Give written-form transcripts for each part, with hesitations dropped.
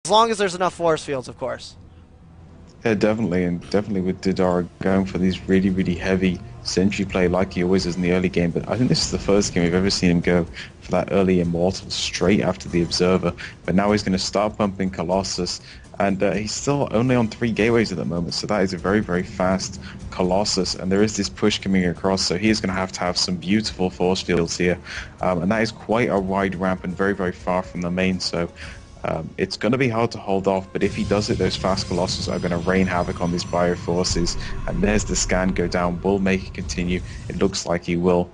long as there's enough force fields, of course. Yeah, definitely, and definitely with Didara going for these really, really heavy sentry play like he always does in the early game. But I think this is the first game we've ever seen him go for that early Immortal straight after the Observer. But now he's going to start pumping Colossus, and he's still only on 3 gateways at the moment, so that is a very, very fast Colossus, and there is this push coming across, so he is going to have some beautiful force fields here, and that is quite a wide ramp and very, very far from the main, so it's going to be hard to hold off, but if he does it, those fast Colossus are going to rain havoc on these Bioforces, and there's the scan go down. Will Maker continue? It looks like he will,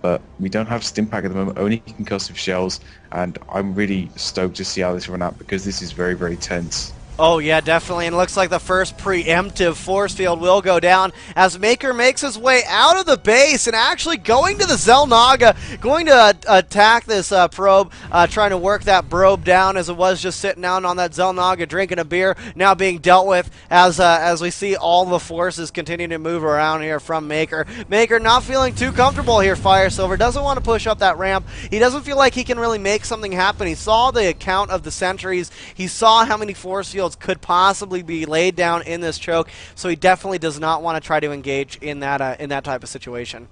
but we don't have Stimpack at the moment, only concussive shells, and I'm really stoked to see how this run out, because this is very, very tense. Oh yeah, definitely, and it looks like the first preemptive force field will go down as Maker makes his way out of the base and actually going to the Xel'Naga, going to attack this probe, trying to work that probe down as it was just sitting down on that Xel'Naga drinking a beer, now being dealt with as we see all the forces continuing to move around here from Maker. Maker not feeling too comfortable here, Fire Silver, doesn't want to push up that ramp. He doesn't feel like he can really make something happen. He saw the count of the sentries, he saw how many force fields could possibly be laid down in this choke, so he definitely does not want to try to engage in that type of situation.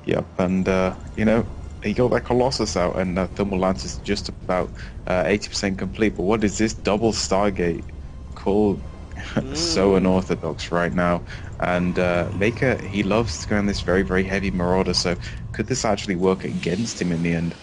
Yep, and you know, he got that Colossus out, and Thermal Lance is just about 80% complete. But what is this double Stargate called? So unorthodox right now. And Maker, he loves to go on this very, very heavy Marauder. So could this actually work against him in the end?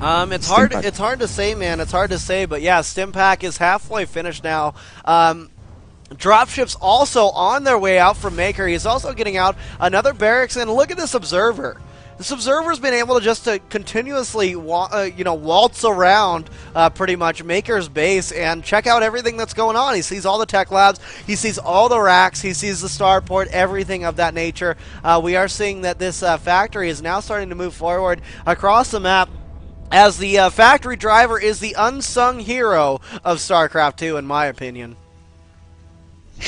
It's hard to say, man. It's hard to say, but yeah, Stimpack is halfway finished now. Dropships also on their way out from Maker. He's also getting out another barracks, and look at this Observer. This Observer's been able to just continuously, waltz around pretty much Maker's base and check out everything that's going on. He sees all the tech labs, he sees all the racks, he sees the starport, everything of that nature. We are seeing that this factory is now starting to move forward across the map, as the factory driver is the unsung hero of StarCraft 2, in my opinion.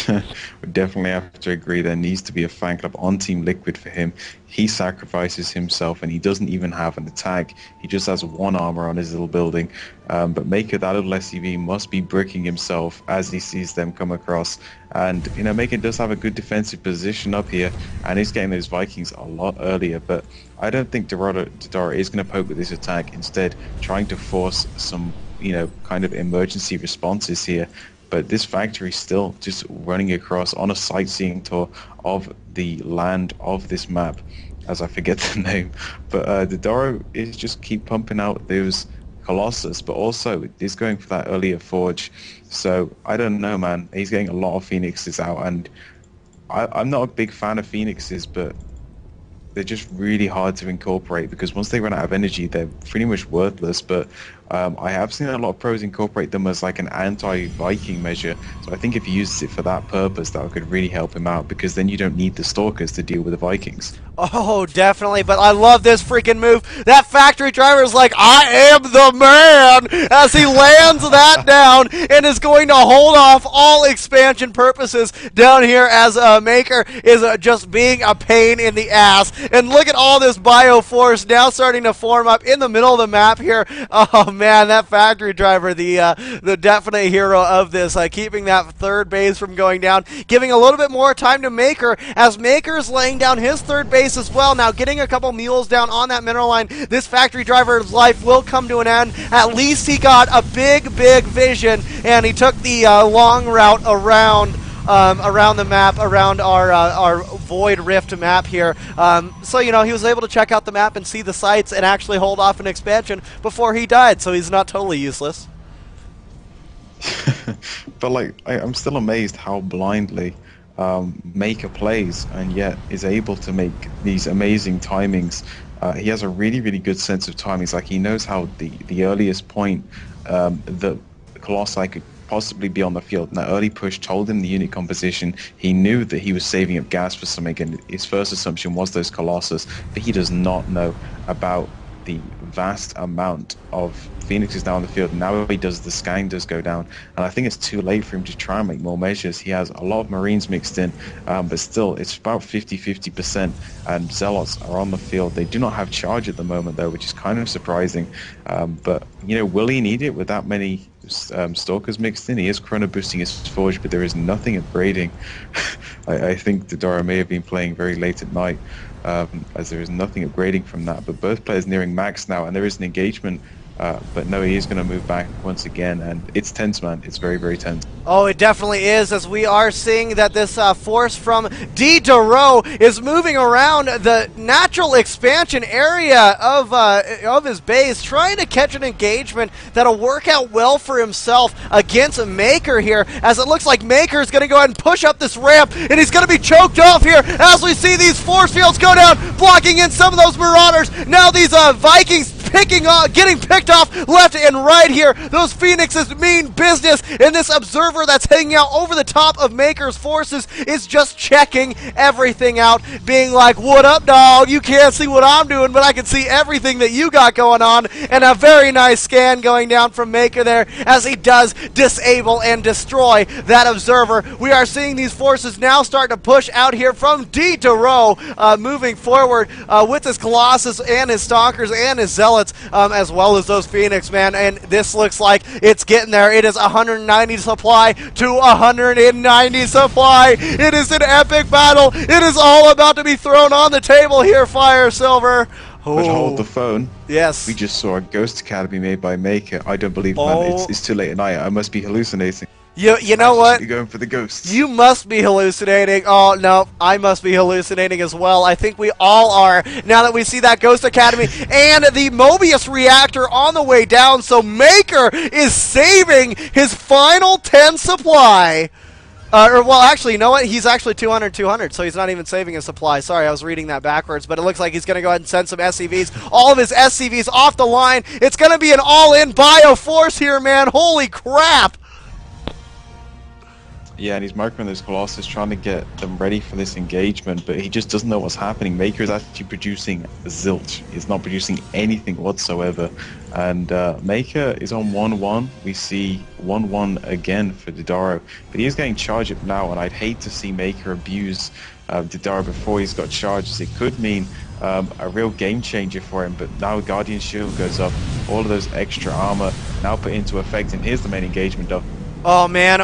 We definitely have to agree there needs to be a fan club on Team Liquid for him. He sacrifices himself, and he doesn't even have an attack. He just has 1 armor on his little building. But Maker, that little SCV, must be bricking himself as he sees them come across. And, you know, Maker does have a good defensive position up here, and he's getting those Vikings a lot earlier. But I don't think Didara is going to poke with this attack. Instead, trying to force some, kind of emergency responses here. But this factory still just running across on a sightseeing tour of the land of this map, as I forget the name. But Didara is just keep pumping out those Colossus, but also is going for that earlier Forge. So I don't know, man. He's getting a lot of Phoenixes out, and I'm not a big fan of Phoenixes, but they're just really hard to incorporate, because once they run out of energy, they're pretty much worthless. But I have seen a lot of pros incorporate them as like an anti-Viking measure. So I think if he uses it for that purpose, that could really help him out, because then you don't need the Stalkers to deal with the Vikings. Oh, definitely, but I love this freaking move. That factory driver is like, I am the man, as he lands that down and is going to hold off all expansion purposes down here, as Maker is just being a pain in the ass. And look at all this Bioforce now starting to form up in the middle of the map here. Oh man, that factory driver, the definite hero of this, keeping that third base from going down, giving a little bit more time to Maker, as Maker is laying down his third base as well. Now getting a couple mules down on that mineral line, this factory driver's life will come to an end. At least he got a big vision, and he took the long route around the map, around our Void Rift map here. So, he was able to check out the map and see the sights and actually hold off an expansion before he died, so he's not totally useless. But, I'm still amazed how blindly Maker plays, and yet is able to make these amazing timings. He has a really, really good sense of timings. He knows how the earliest point the Colossi could possibly be on the field. And that early push told him the unit composition. He knew that he was saving up gas for something, and his first assumption was those Colossus, but he does not know about the vast amount of Phoenixes down the field. Now he does, the scan does go down, and I think it's too late for him to try and make more measures. He has a lot of Marines mixed in, but still it's about 50%, and Zealots are on the field. They do not have charge at the moment though, which is kind of surprising, but you know, will he need it with that many Stalkers mixed in? He is chrono boosting his Forge, but there is nothing upgrading. I think Dodaro may have been playing very late at night, as there is nothing upgrading from that, but both players nearing max now, and there is an engagement. But no, he is going to move back once again, and it's tense, man. It's very, very tense. Oh, it definitely is, as we are seeing that this force from Dodaro is moving around the natural expansion area of his base, trying to catch an engagement that'll work out well for himself against Maker here, as it looks like Maker is going to go ahead and push up this ramp, and he's going to be choked off here as we see these force fields go down, blocking in some of those Marauders. Now these Vikings getting picked off left and right here. Those Phoenixes mean business, and this observer that's hanging out over the top of Maker's forces is just checking everything out, being like, what up, dog? You can't see what I'm doing, but I can see everything that you got going on. And a very nice scan going down from Maker there as he does disable and destroy that observer. We are seeing these forces now start to push out here from Dodaro, moving forward with his Colossus and his Stalkers and his Zealots, as well as those Phoenix, man, and this looks like it's getting there. It is 190 supply to 190 supply. It is an epic battle. It is all about to be thrown on the table here, Fire Silver. Oh. But hold the phone. Yes. We just saw a Ghost Academy made by Maker. I don't believe, man. It's too late at night. I must be hallucinating. You know what? You're going for the ghosts. You must be hallucinating. Oh, no, I must be hallucinating as well. I think we all are, now that we see that Ghost Academy and the Mobius reactor on the way down. So Maker is saving his final 10 supply. Well, actually, you know what? He's actually 200, so he's not even saving his supply. Sorry, I was reading that backwards, but it looks like he's going to go ahead and send some SCVs. All of his SCVs off the line. It's going to be an all-in Bioforce here, man. Holy crap. Yeah, and he's marking those Colossus, trying to get them ready for this engagement, but he just doesn't know what's happening. Maker is actually producing zilch. He's not producing anything whatsoever. And Maker is on 1-1. We see 1-1 again for Dodaro, but he is getting charged up now, and I'd hate to see Maker abuse Dodaro before he's got charges. It could mean a real game changer for him, but now Guardian Shield goes up, all of those extra armor now put into effect, and here's the main engagement of. Oh man,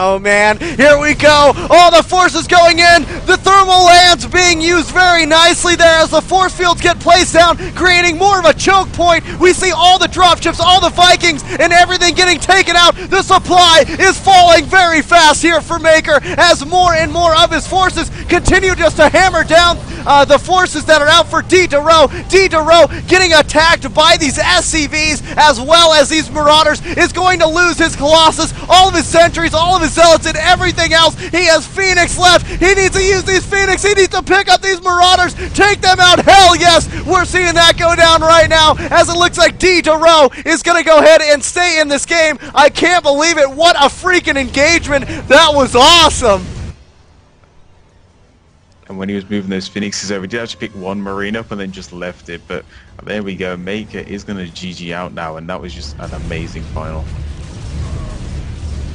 here we go! All the forces going in! The thermal lands being used very nicely there as the force fields get placed down, creating more of a choke point. We see all the dropships, all the Vikings, and everything getting taken out. The supply is falling very fast here for Maker as more and more of his forces continue just to hammer down the forces that are out for Dodaro. Dodaro getting attacked by these SCVs as well as these Marauders is going to lose his Colossus, all of his sentries, all of his Zealots, and everything else. He has Phoenix left. He needs to use these Phoenix. He needs to pick up these Marauders, take them out. Hell yes, we're seeing that go down right now as it looks like Dodaro is going to go ahead and stay in this game. I can't believe it. What a freaking engagement. That was awesome. And when he was moving those Phoenixes over, he did actually pick one Marine up and then just left it. But there we go. Maker is going to GG out now, and that was just an amazing final.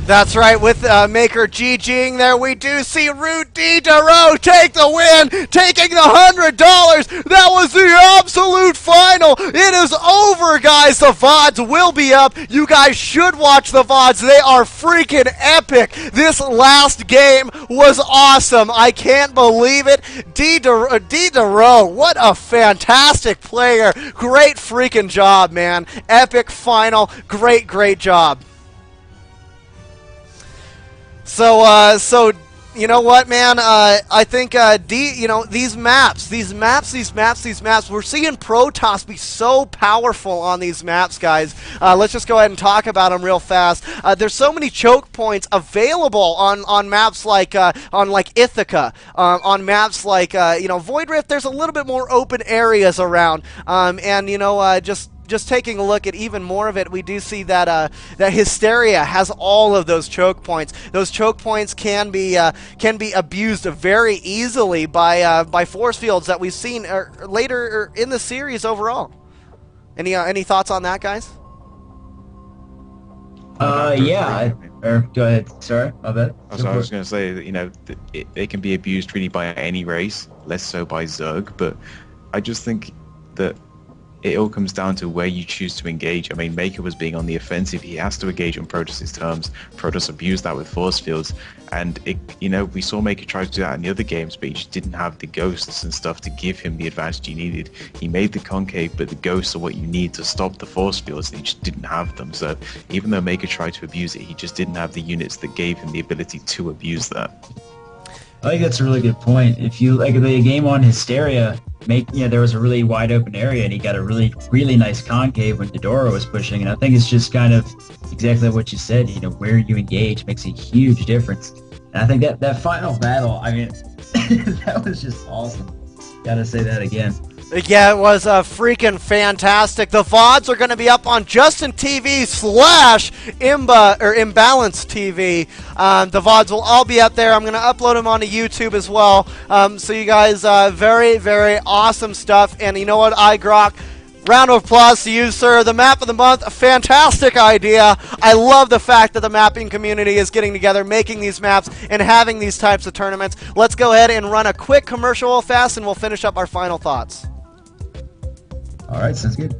That's right, with Maker GGing there, we do see Root Dodaro take the win, taking the $100. That was the absolute final. It is over, guys. The VODs will be up. You guys should watch the VODs. They are freaking epic. This last game was awesome. I can't believe it. Dodaro, what a fantastic player. Great freaking job, man. Epic final. Great job. So you know what, man? I think these maps, we're seeing Protoss be so powerful on these maps, guys. Let's just go ahead and talk about them real fast. There's so many choke points available on maps like Ithaca, on maps like Void Rift. There's a little bit more open areas around, and just taking a look at even more of it, we do see that that Hysteria has all of those choke points. Those choke points can be abused very easily by force fields that we've seen later in the series overall. Any thoughts on that, guys? Yeah. Or go ahead. Sorry, my bad. So I was going to say that, you know, they can be abused really by any race, less so by Zerg, but I just think that it all comes down to where you choose to engage. I mean, Maker was being on the offensive. He has to engage on Protoss' terms. Protoss abused that with force fields. And, you know, we saw Maker try to do that in the other games, but he just didn't have the ghosts and stuff to give him the advantage he needed. He made the concave, but the ghosts are what you need to stop the force fields, and he just didn't have them. So even though Maker tried to abuse it, he just didn't have the units that gave him the ability to abuse that. I think that's a really good point. If you like the game on Hysteria, there was a really wide open area, and he got a really nice concave when Dodoro was pushing. And I think it's just kind of exactly what you said. You know, where you engage makes a huge difference. And I think that final battle, I mean, that was just awesome. Gotta say that again. Yeah, it was freaking fantastic. The VODs are going to be up on Justin TV / Imbalance TV. The VODs will all be up there. I'm going to upload them onto YouTube as well. So you guys, very, very awesome stuff. And you know what, iGrok? Round of applause to you, sir. The map of the month, a fantastic idea. I love the fact that the mapping community is getting together, making these maps, and having these types of tournaments. Let's go ahead and run a quick commercial fast, and we'll finish up our final thoughts. All right, sounds good.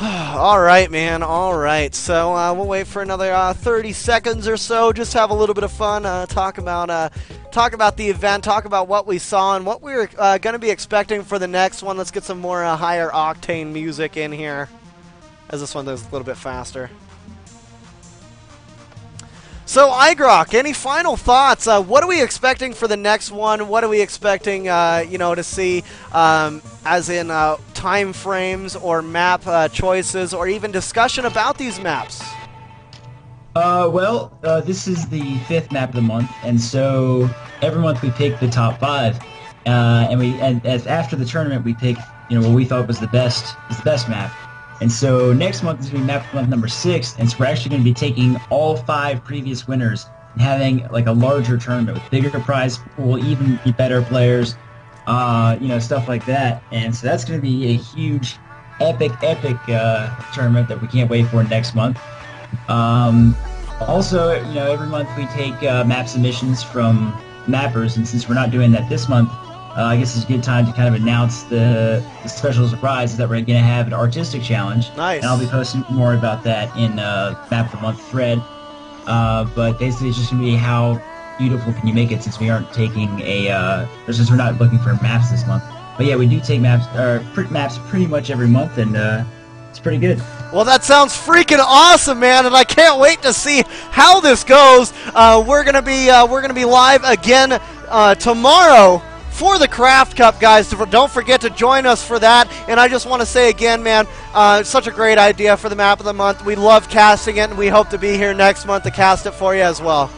All right, man. All right. So we'll wait for another 30 seconds or so. Just have a little bit of fun. Talk about the event. Talk about what we saw and what we're going to be expecting for the next one. Let's get some more higher octane music in here, as this one goes a little bit faster. So, iGrok, any final thoughts? What are we expecting for the next one? What are we expecting, to see, as in time frames or map choices, or even discussion about these maps? This is the 5th map of the month, and so every month we pick the top 5, and after the tournament we pick, what we thought was the best map. And so next month is going to be map month number 6, and so we're actually going to be taking all 5 previous winners and having like a larger tournament with bigger prize pool, even better players, stuff like that. And so that's going to be a huge, epic tournament that we can't wait for next month. Also, every month we take map submissions from mappers, and since we're not doing that this month, I guess it's a good time to kind of announce the special surprise that we're going to have an artistic challenge. Nice. And I'll be posting more about that in Map of the Month thread. But basically, it's just going to be how beautiful can you make it, since we aren't taking since we're not looking for maps this month. But yeah, we do take maps pretty much every month, and it's pretty good. Well, that sounds freaking awesome, man, and I can't wait to see how this goes. We're gonna be live again tomorrow for the Craft Cup, guys. Don't forget to join us for that. And I just want to say again, man, it's such a great idea for the map of the month. We love casting it, and we hope to be here next month to cast it for you as well.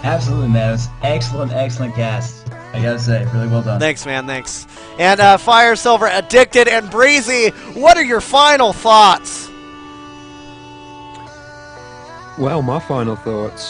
Absolutely, man. It was excellent cast. I gotta say, really well done. Thanks, man. Thanks. And Fire Silver, Addicted, and Breezy, what are your final thoughts? Well, my final thoughts